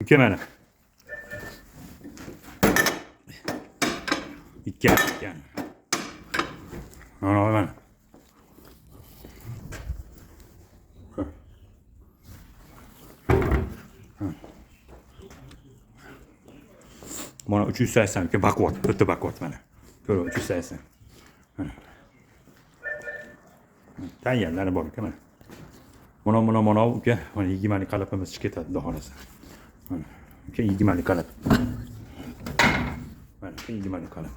uka mana. Ikki. Mana. Mana 380 uka baquvvat, bitta baquvvat mana. Ko'ring 380. Tayyorlari bor uka mana. Mana uka, mana 20 lik qalabimiz chiqib ketadi, xudo xolasa. Mana uka 20 lik qalab. Mana 20 lik qalab.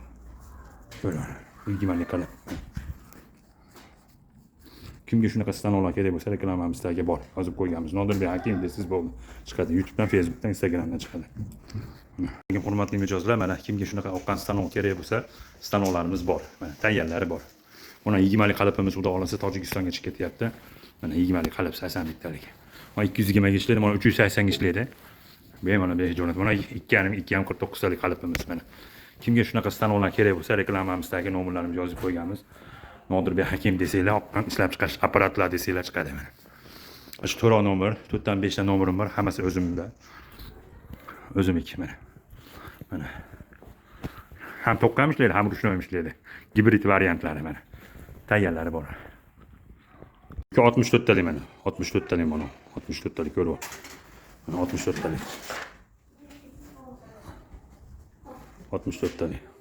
Ko'ring, 20 lik qalab. Kimga shunaqa stanovlar kerak bo'lsa, reklamamizda bor. Yozib qo'yganmiz. Nodirbek Hakim desiz bo'ldi. Chiqadi. YouTubedan, Facebookdan, Instagramdan chiqadi. Lekin hurmatli mijozlar, mana kimga shunaqa oqqan stanov kerak bo'lsa, stanovlarimiz bor. Mana tayyorlari bor. Mana 20 lik qalabimiz xudo xolasa Tojikistonga chiqib ketyapti. Mana 20 lik qalab 80 liktalik. Mana 220 ga ishlaydi, mana 380 ga ishlaydi. Bemalol bejonat. Mana 2.5-2.49 talik qalabimiz mana. Kimga shunaqa stanovlar kerak bo'lsa, reklamamizdagi nomerlarimizni yozib qo'yganmiz. Nodirbek Hakim desanglar, oqqan ishlab chiqarish apparatlar desanglar chiqadi mana. Shu 4 nomer, 4 dan 5 ta nomerim bor, hammasi o'zimda. O'zimniki mana. Mana. Ham to'qqam ishlaydi, ham ruchnoy ishlaydi. Gibrid variantlari mana. Tayyorlari bor. 64 talik mana. 64 talik mana. 64 talik ko'rib. Mana 64 talik. 64 talik.